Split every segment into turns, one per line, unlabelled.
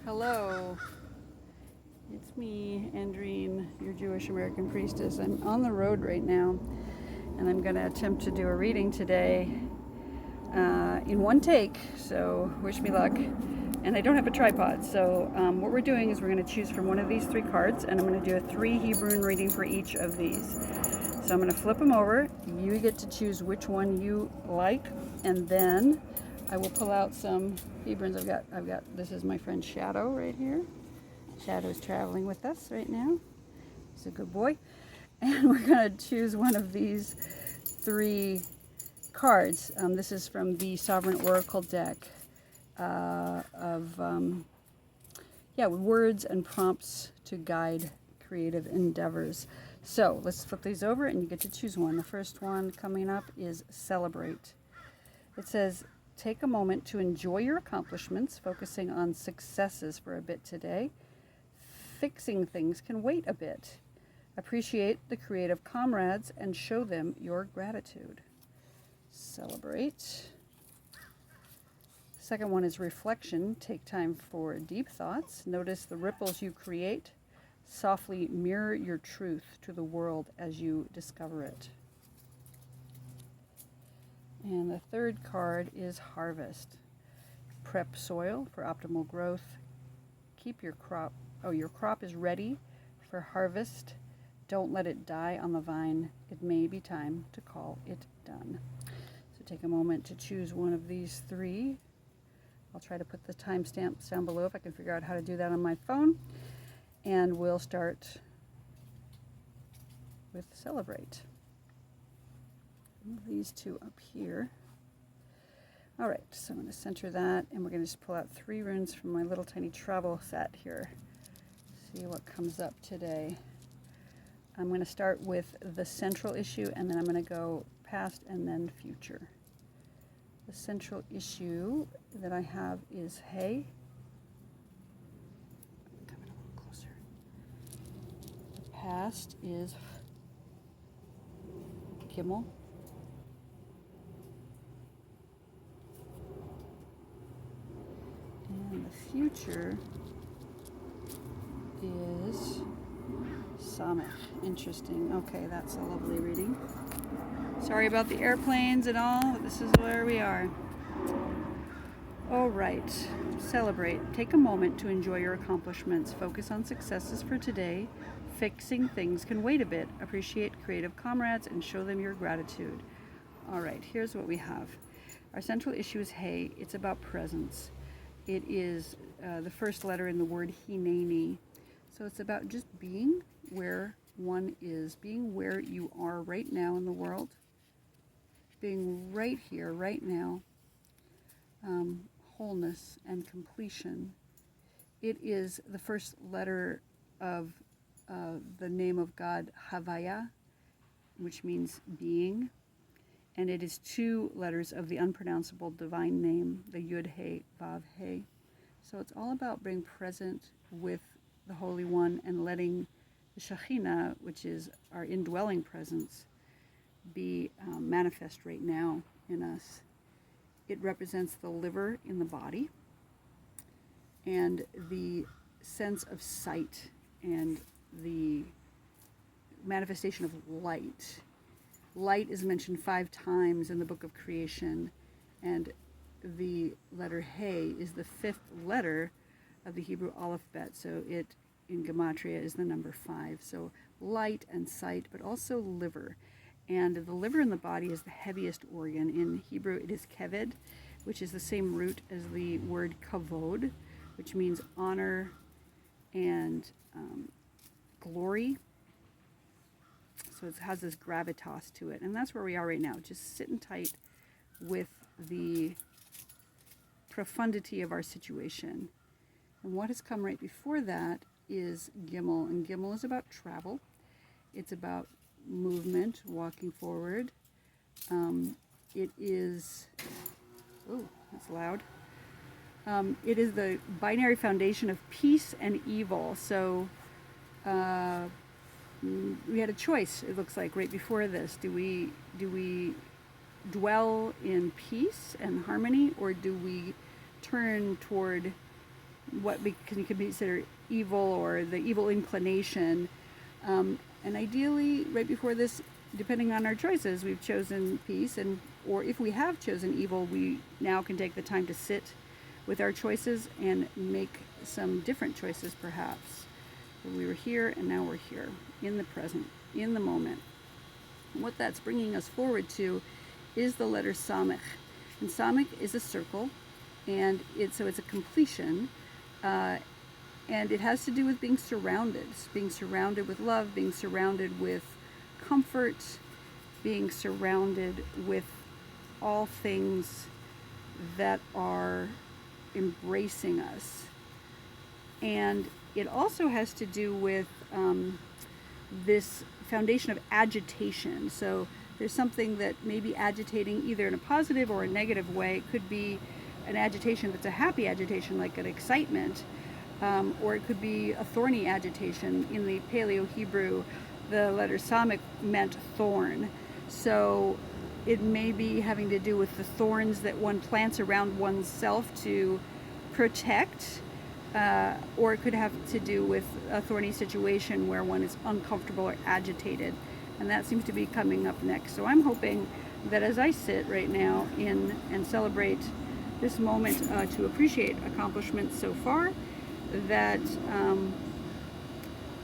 Hello, it's me, Andreen, your Jewish American Priestess. I'm on the road right now, and I'm going to attempt to do a reading today in one take, so wish me luck. And I don't have a tripod, so what we're doing is we're going to choose from one of these three cards, and I'm going to do a 3 Hebrune reading for each of these. So I'm going to flip them over. You get to choose which one you like, and then I will pull out some Hebrunes. I've got. This is my friend Shadow right here. Shadow's traveling with us right now. He's a good boy, and we're going to choose one of these 3 cards. This is from the Sovereign Oracle deck of words and prompts to guide creative endeavors. So let's flip these over, and you get to choose one. The first one coming up is Celebrate. It says, take a moment to enjoy your accomplishments, focusing on successes for a bit today. Fixing things can wait a bit. Appreciate the creative comrades and show them your gratitude. Celebrate. Second one is Reflection. Take time for deep thoughts. Notice the ripples you create. Softly mirror your truth to the world as you discover it. And the third card is Harvest. Prep soil for optimal growth. Keep your crop. Your crop is ready for harvest. Don't let it die on the vine. It may be time to call it done. So take a moment to choose one of these 3. I'll try to put the timestamps down below if I can figure out how to do that on my phone. And we'll start with Celebrate. Move these 2 up here. All right, so I'm going to center that, and we're going to just pull out 3 runes from my little tiny travel set here. See what comes up today. I'm going to start with the central issue, and then I'm going to go past and then future. The central issue that I have is Hey. Coming a little closer. The past is Gimel. And the future is Samech. Interesting. Okay, that's a lovely reading. Sorry about the airplanes and all, but this is where we are. All right. Celebrate. Take a moment to enjoy your accomplishments. Focus on successes for today. Fixing things can wait a bit. Appreciate creative comrades and show them your gratitude. All right, here's what we have. Our central issue is Hey. It's about presence. It is the first letter in the word Hineni. So it's about just being where one is, being where you are right now in the world, being right here, right now, wholeness and completion. It is the first letter of the name of God, Havaya, which means being, and it is 2 letters of the unpronounceable divine name, the Yud He Vav He. So it's all about being present with the Holy One and letting the Shekhinah, which is our indwelling presence, be manifest right now in us. It represents the liver in the body and the sense of sight and the manifestation of light. Light is mentioned 5 times in the book of creation, and the letter He is the 5th letter of the Hebrew alphabet, so it in Gematria is the number 5. So light and sight, but also liver. And the liver in the body is the heaviest organ. In Hebrew it is keved, which is the same root as the word kavod, which means honor and glory. So it has this gravitas to it. And that's where we are right now, just sitting tight with the profundity of our situation. And what has come right before that is Gimel. And Gimel is about travel. It's about movement, walking forward. It is, oh, that's loud. It is the binary foundation of peace and evil. So we had a choice, it looks like, right before this. Do we dwell in peace and harmony, or do we turn toward what we can consider evil or the evil inclination. And ideally, right before this, depending on our choices, we've chosen peace, or if we have chosen evil, we now can take the time to sit with our choices and make some different choices, perhaps. We were here, and now we're here, in the present, in the moment. And what that's bringing us forward to is the letter Samech. And Samech is a circle, and it's a completion, and it has to do with being surrounded with love, being surrounded with comfort, being surrounded with all things that are embracing us. And it also has to do with this foundation of agitation. So there's something that may be agitating either in a positive or a negative way. It could be an agitation that's a happy agitation, like an excitement, or it could be a thorny agitation. In the Paleo Hebrew, the letter Samech meant thorn. So it may be having to do with the thorns that one plants around oneself to protect, or it could have to do with a thorny situation where one is uncomfortable or agitated. And that seems to be coming up next. So I'm hoping that as I sit right now in and celebrate this moment to appreciate accomplishments so far, that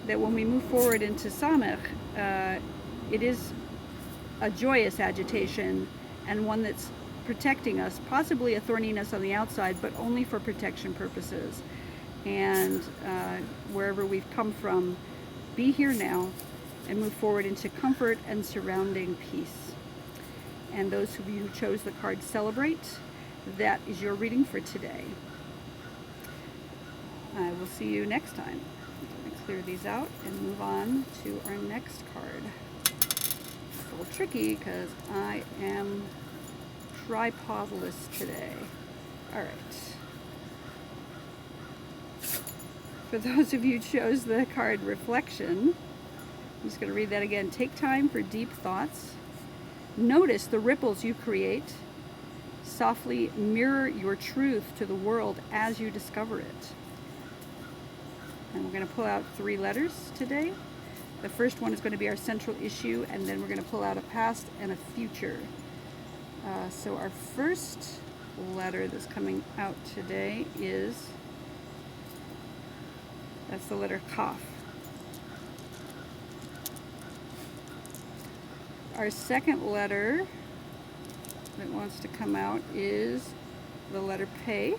that when we move forward into Samech, it is a joyous agitation and one that's protecting us, possibly a thorniness on the outside, but only for protection purposes. And wherever we've come from, be here now and move forward into comfort and surrounding peace. And those of you who chose the card Celebrate, that is your reading for today. I will see you next time. Let's clear these out and move on to our next card. It's a little tricky because I am tripodless today. All right. For those of you who chose the card Reflection, I'm just going to read that again. Take time for deep thoughts. Notice the ripples you create. Softly mirror your truth to the world as you discover it. And we're going to pull out 3 letters today. The first one is going to be our central issue, and then we're going to pull out a past and a future. So our first letter that's coming out today that's the letter Kaf. Our second letter that wants to come out is the letter Pei.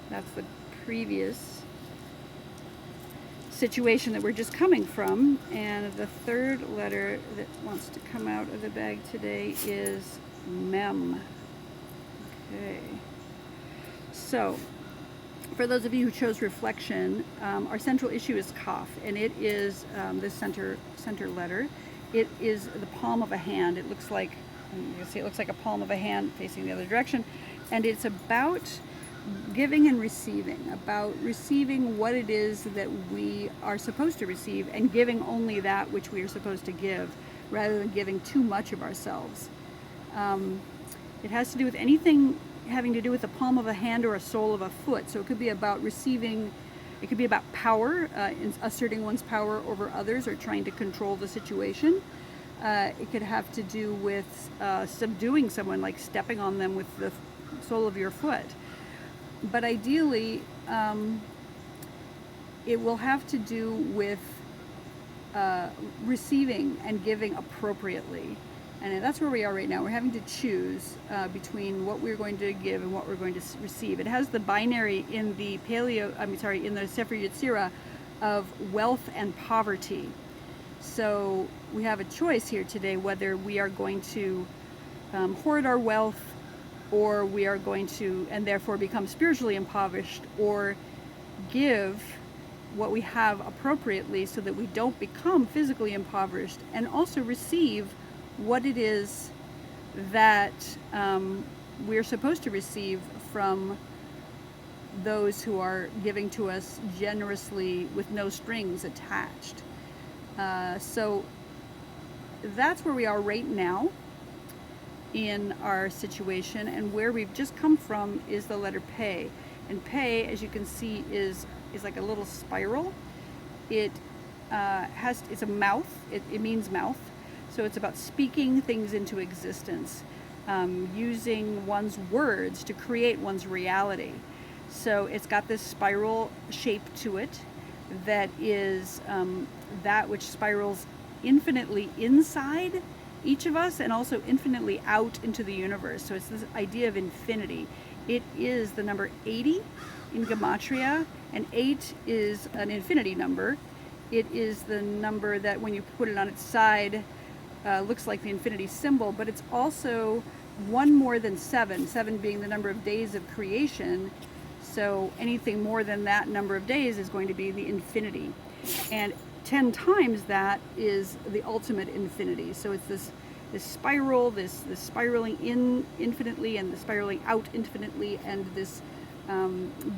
That's the previous situation that we're just coming from. And the third letter that wants to come out of the bag today is Mem. Okay. So, for those of you who chose Reflection, our central issue is Kaf, and it is the center letter. It is the palm of a hand. It looks like, you can see it looks like a palm of a hand facing the other direction, and it's about giving and receiving, about receiving what it is that we are supposed to receive and giving only that which we are supposed to give, rather than giving too much of ourselves. It has to do with anything having to do with the palm of a hand or a sole of a foot. So it could be about receiving, it could be about power, asserting one's power over others or trying to control the situation. It could have to do with subduing someone, like stepping on them with the sole of your foot. But ideally, it will have to do with receiving and giving appropriately. And that's where we are right now. We're having to choose between what we're going to give and what we're going to receive. It has the binary in the in the Sefer Yetzirah of wealth and poverty. So we have a choice here today whether we are going to hoard our wealth, or we are going to, and therefore become spiritually impoverished, or give what we have appropriately so that we don't become physically impoverished, and also receive what it is that we're supposed to receive from those who are giving to us generously with no strings attached. So that's where we are right now in our situation, and where we've just come from is the letter Pei. And Pe, as you can see, is like a little spiral. It's a mouth. It means mouth. So it's about speaking things into existence, using one's words to create one's reality. So it's got this spiral shape to it that is that which spirals infinitely inside each of us and also infinitely out into the universe. So it's this idea of infinity. It is the number 80 in Gematria, and 8 is an infinity number. It is the number that when you put it on its side looks like the infinity symbol, but it's also one more than 7, 7 being the number of days of creation. So anything more than that number of days is going to be the infinity. And 10 times that is the ultimate infinity. So it's this spiral, this spiraling in infinitely and the spiraling out infinitely, and this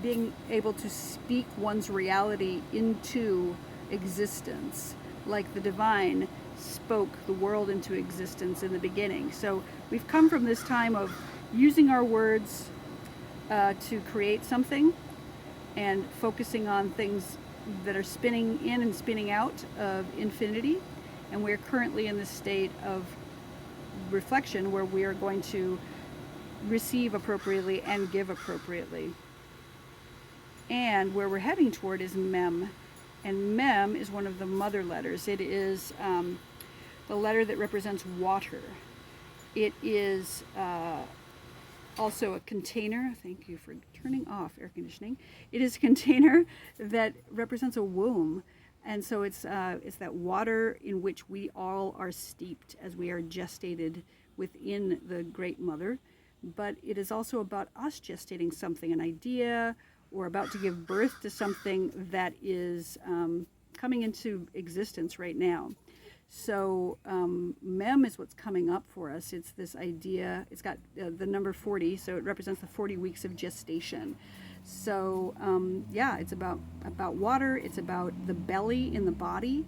being able to speak one's reality into existence, like the divine spoke the world into existence in the beginning. So we've come from this time of using our words to create something and focusing on things that are spinning in and spinning out of infinity. And we're currently in this state of reflection where we are going to receive appropriately and give appropriately. And where we're heading toward is Mem. And Mem is one of the mother letters. It is the letter that represents water. It is also a container. Thank you for turning off air conditioning. It is a container that represents a womb. And so it's that water in which we all are steeped as we are gestated within the Great Mother. But it is also about us gestating something, an idea, or about to give birth to something that is coming into existence right now. So Mem is what's coming up for us. It's this idea. It's got the number 40, so it represents the 40 weeks of gestation. So yeah, it's about water. It's about the belly in the body.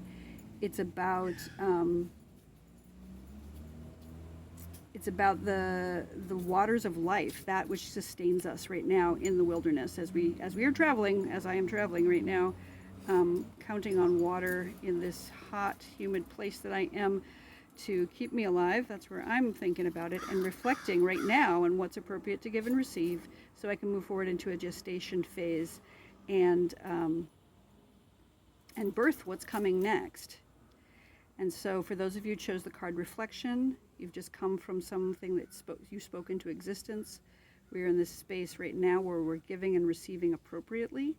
It's about the waters of life, that which sustains us right now in the wilderness as we are traveling, as I am traveling right now, counting on water in this hot, humid place that I am to keep me alive. That's where I'm thinking about it and reflecting right now on what's appropriate to give and receive, so I can move forward into a gestation phase and birth what's coming next. And so for those of you who chose the card reflection, you've just come from something that you spoke into existence. We're in this space right now where we're giving and receiving appropriately,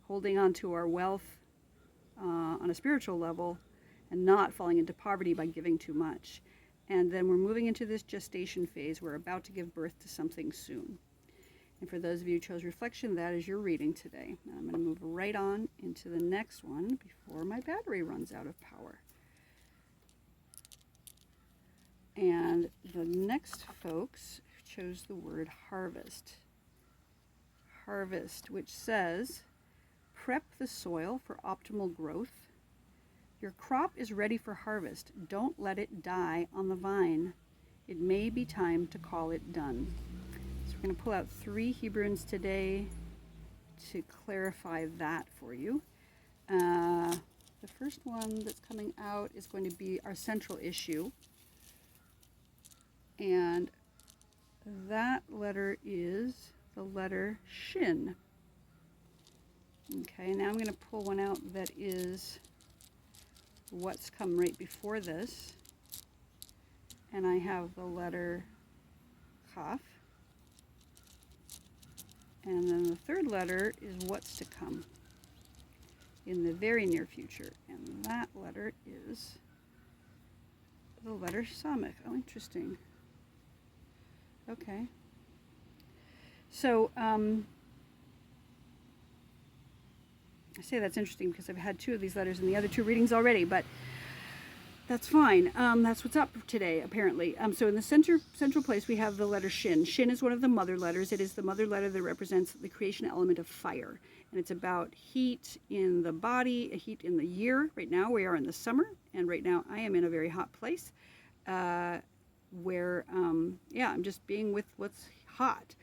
holding on to our wealth on a spiritual level, and not falling into poverty by giving too much. And then we're moving into this gestation phase. We're about to give birth to something soon. And for those of you who chose reflection, that is your reading today. I'm going to move right on into the next one before my battery runs out of power. And the next folks chose the word harvest. Harvest, which says, prep the soil for optimal growth. Your crop is ready for harvest. Don't let it die on the vine. It may be time to call it done. So we're going to pull out 3 Hebrunes today to clarify that for you. The first one that's coming out is going to be our central issue. And that letter is the letter Shin. Okay, now I'm going to pull one out that is what's come right before this. And I have the letter Kaf. And then the third letter is what's to come in the very near future. And that letter is the letter Samech. Oh, interesting. Okay. So, I say that's interesting because I've had 2 of these letters in the other 2 readings already, but that's fine. That's what's up today, apparently. So in the central place, we have the letter Shin. Shin is one of the mother letters. It is the mother letter that represents the creation element of fire. And it's about heat in the body, heat in the year. Right now, we are in the summer, and right now I am in a very hot place. Where, yeah, I'm just being with what's hot.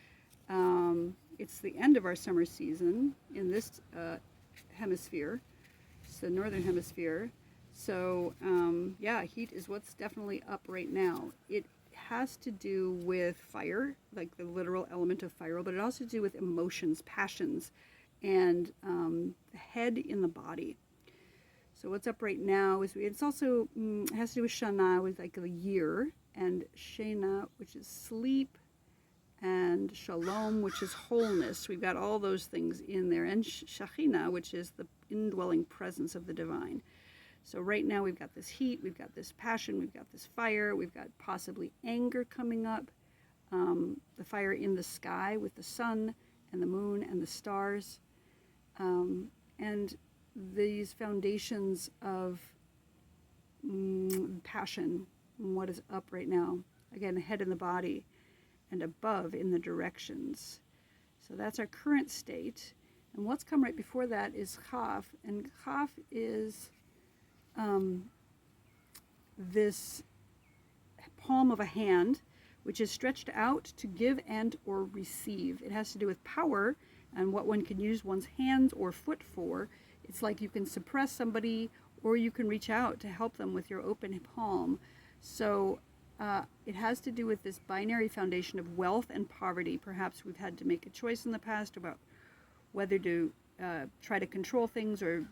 it's the end of our summer season in this hemisphere. It's the northern hemisphere. So yeah, heat is what's definitely up right now. It has to do with fire, like the literal element of fire, but it also has to do with emotions, passions, and the head in the body. So what's up right now is it's also has to do with Shana, with like a year, and Shena, which is sleep, and Shalom, which is wholeness. We've got all those things in there, and Shechina, which is the indwelling presence of the divine. So right now we've got this heat, we've got this passion, we've got this fire, we've got possibly anger coming up, the fire in the sky with the sun and the moon and the stars, and these foundations of passion, what is up right now. Again, the head in the body and above in the directions. So that's our current state. And what's come right before that is Chaf, and Chaf is this palm of a hand, which is stretched out to give and or receive. It has to do with power and what one can use one's hands or foot for. It's like you can suppress somebody or you can reach out to help them with your open palm. So it has to do with this binary foundation of wealth and poverty. Perhaps we've had to make a choice in the past about whether to try to control things or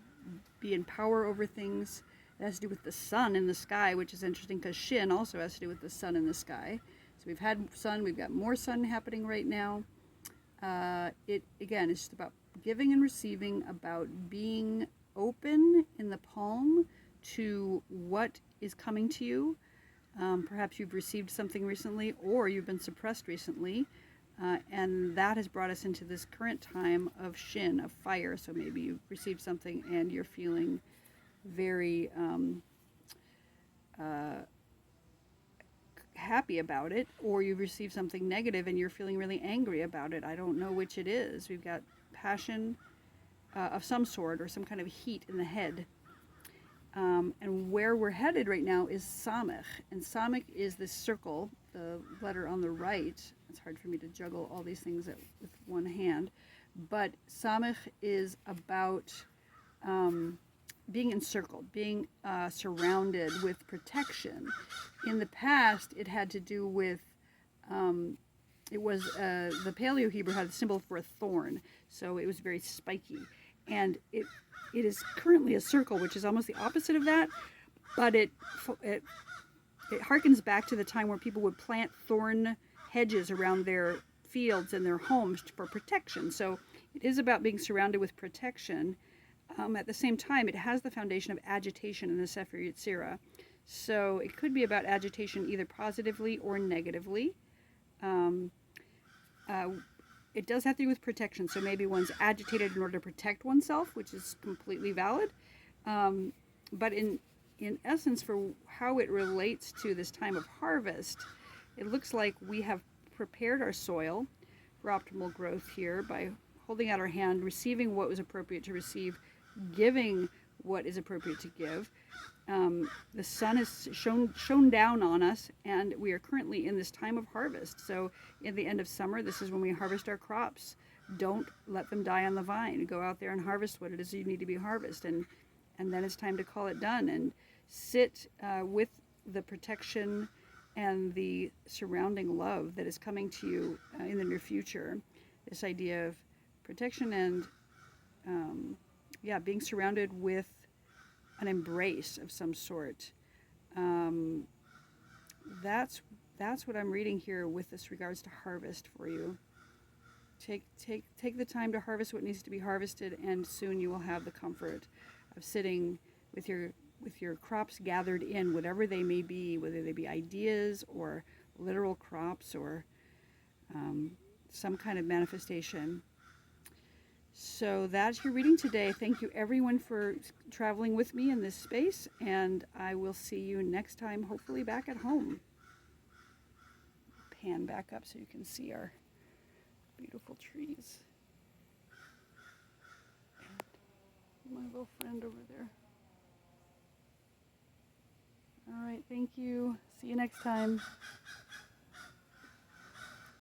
be in power over things. It has to do with the sun in the sky, which is interesting because Shin also has to do with the sun in the sky. So we've had sun, we've got more sun happening right now. It, again, is just about giving and receiving, about being open in the palm to what is coming to you. Perhaps you've received something recently or you've been suppressed recently. And that has brought us into this current time of Shin, of fire. So maybe you've received something and you're feeling very happy about it, or you've received something negative and you're feeling really angry about it. I don't know which it is. We've got passion of some sort or some kind of heat in the head. And where we're headed right now is Samech. And Samech is this circle, the letter on the right. It's hard for me to juggle all these things with one hand. But Samech is about being encircled, being surrounded with protection. In the past, it had to do with, it was, the Paleo Hebrew had a symbol for a thorn. So it was very spiky. And it is currently a circle, which is almost the opposite of that, but it harkens back to the time where people would plant thorn hedges around their fields and their homes for protection. So it is about being surrounded with protection. At the same time, it has the foundation of agitation in the Sefer Yetzirah. So it could be about agitation either positively or negatively. It does have to do with protection, so maybe one's agitated in order to protect oneself, which is completely valid. But in essence, for how it relates to this time of harvest, it looks like we have prepared our soil for optimal growth here by holding out our hand, receiving what was appropriate to receive, giving what is appropriate to give. The sun has shone down on us, and we are currently in this time of harvest. So in the end of summer, this is when we harvest our crops. Don't let them die on the vine. Go out there and harvest what it is you need to be harvested, and then it's time to call it done and sit with the protection and the surrounding love that is coming to you in the near future. This idea of protection and being surrounded with an embrace of some sort. That's what I'm reading here with this regards to harvest for you. Take the time to harvest what needs to be harvested, and soon you will have the comfort of sitting with your crops gathered in, whatever they may be, whether they be ideas or literal crops or some kind of manifestation. So that's your reading today. Thank you everyone for traveling with me in this space, and I will see you next time, hopefully back at home. Pan back up so you can see our beautiful trees. And my little friend over there. All right, thank you. See you next time.